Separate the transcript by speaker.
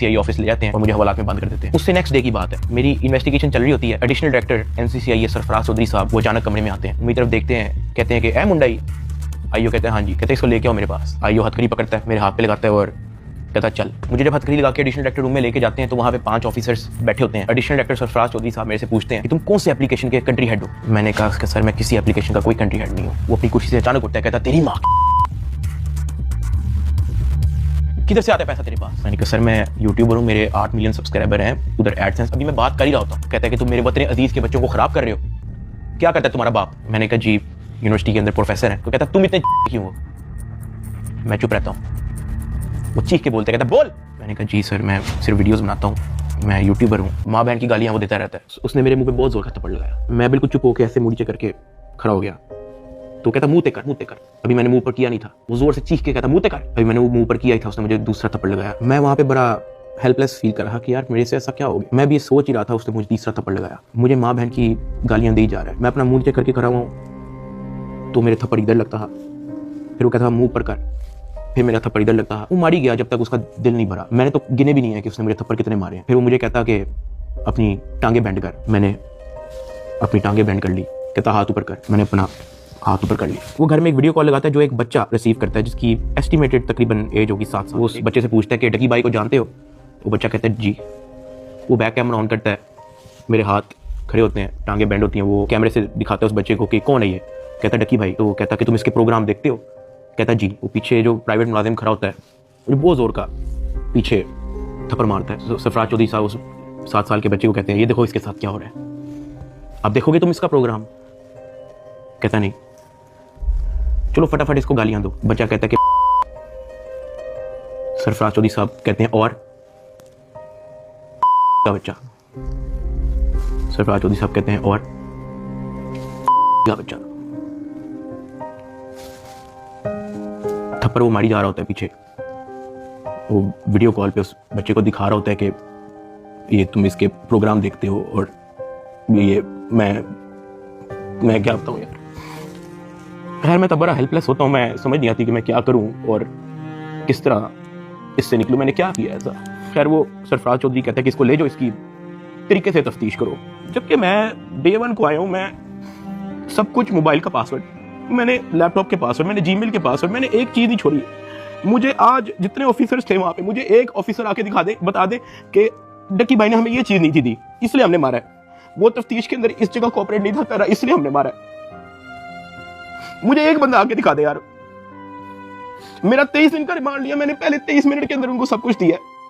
Speaker 1: एनसीसीआई office ले जाते हैं और मुझे हवालात में बंद कर देते हैं। उससे नेक्स्ट डे की बात है, मेरी इन्वेस्टिगेशन चल रही होती है। एडिशनल डायरेक्टर एनसीसीआई सरफराज चौधरी साहब वो अचानक कमरे में आते हैं, मेरी तरफ देखते हैं, कहते हैं कि ए मुंडाई। आईओ कहते हैं हाँ जी। कहते हैं इसको लेके आओ मेरे पास। आईओ हथकड़ी पकड़ता है, मेरे हाथ पे लगाता है और कहता चल। मुझे जब हथकड़ी लगा के एडिशनल डायरेक्टर रूम में लेके जाते हैं तो वहाँ पे 5 ऑफिसर्स बैठे होते हैं। एडिशनल डायरेक्टर सरफराज चौधरी साहब मेरे से पूछते हैं कि तुम कौन से एप्लीकेशन के कंट्री हेड हो। मैंने कहा कि सर मैं किसी एप्लीकेशन का कोई कंट्री हेड नहीं हूँ। वो अपनी कुर्सी से अचानक उठता है, कहता तेरी माँ किधर से आता है पैसा तेरे पास। मैंने कहा सर मैं यूट्यूबर हूँ, मेरे 8 मिलियन सब्सक्राइबर हैं, उधर एडसेंस अभी मैं बात कर ही रहा होता हूँ। कहता है कि तुम मेरे वतन अजीज के बच्चों को खराब कर रहे हो, क्या करता है तुम्हारा बाप। मैंने कहा जी यूनिवर्सिटी के अंदर प्रोफेसर है। तो कहता तुम इतने क्यों हो। मैं चुप रहता हूँ। वो चीख के बोलते, कहता बोल। मैंने कहा जी सर मैं सिर्फ वीडियोस बनाता हूँ, मैं यूट्यूबर हूँ। माँ बहन की गालियाँ वो देता रहता है। उसने मेरे मुंह पे बहुत जोर का थप्पड़ लगाया। मैं बिल्कुल चुप होकर ऐसे मुंह नीचे करके खड़ा हो गया। तो कहता मुंह ते कर। अभी मैंने मुंह पर किया नहीं था। वो जोर से चीख के कहता मुंह ते कर। अभी मैंने वो मुंह पर किया ही था, उसने मुझे दूसरा थप्पड़ लगाया। मैं वहाँ पे बड़ा हेल्पलेस फील कर रहा कि यार मेरे से ऐसा क्या हो गया। मैं भी सोच ही रहा था, उसने मुझे तीसरा थप्पड़ लगाया। मुझे माँ बहन की गालियाँ दी जा रहा है। मैं अपना मुंह नीचे करके खड़ा हुआ हूँ तो मेरे थप्पड़ इधर लगता है, फिर वो कहता मुंह पर कर, फिर मेरा थप्पड़ इधर लगता है। वो मारी गया जब तक उसका दिल नहीं भरा। मैंने तो गिने भी नहीं है कि उसने मेरे थप्पड़ कितने मारे हैं। फिर वो मुझे कहता कि अपनी टांगे बेंड कर। मैंने अपनी टांगे बेंड कर ली। कहता हाथ ऊपर कर। मैंने अपना हाथ ऊपर कर ली। वो घर में एक वीडियो कॉल लगाता है जो एक बच्चा रिसीव करता है जिसकी एस्टिमेटेड तकरीबन एज होगी 7 साल। वो उस बच्चे से पूछता है कि डकी भाई को जानते हो। वो बच्चा कहता है जी। वो बैक कैमरा ऑन करता है, मेरे हाथ खड़े होते हैं, टांगे बेंड होती हैं। वो कैमरे से दिखाता है उस बच्चे को कि कौन है ये। कहता है डकी भाई। तो कहता है कि तुम इसके प्रोग्राम देखते हो। कहता जी। वो पीछे जो प्राइवेट मुलाजिम खड़ा होता है वो बहुत जोर का पीछे थप्पड़ मारता है। सरफराज चौधरी साहब उस 7 साल के बच्चे को कहते हैं ये देखो इसके साथ क्या हो रहा है, अब देखोगे तुम इसका प्रोग्राम। कहता नहीं, चलो फटाफट इसको गालियां दो। बच्चा कहता है कि सरफराज चौधरी साहब कहते हैं और का बच्चा। सरफराज चौधरी साहब कहते हैं और का बच्चा। थप्पड़ वो मारी जा रहा होता है पीछे। वो वीडियो कॉल पे उस बच्चे को दिखा रहा होता है कि ये तुम इसके प्रोग्राम देखते हो और ये मैं क्या बताऊं यार। खैर मैं तब बड़ा हेल्पलेस होता हूँ। मैं समझ नहीं आती कि मैं क्या करूं और किस तरह इससे निकलूं। मैंने क्या किया ऐसा। खैर वो सरफराज चौधरी कहता है कि इसको ले जाओ, इसकी तरीके से तफ्तीश करो। जबकि मैं डे 1 को आया हूँ। मैं सब कुछ, मोबाइल का पासवर्ड, मैंने लैपटॉप के पासवर्ड, मैंने जीमेल के पासवर्ड, मैंने एक चीज़ नहीं छोड़ी। मुझे आज जितने ऑफिसर्स थे वहाँ पे, मुझे एक ऑफिसर आके बता दे कि डकी भाई ने हमें ये चीज़ नहीं थी दी, इसलिए हमने मारा है। वो तफ्तीश के अंदर इस जगह कोऑपरेट नहीं था कर रहा, इसलिए हमने मारा है। मुझे एक बंदा आके दिखा दे यार। मेरा 23 दिन का रिमांड लिया, मैंने पहले 23 मिनट के अंदर उनको सब कुछ दिया है।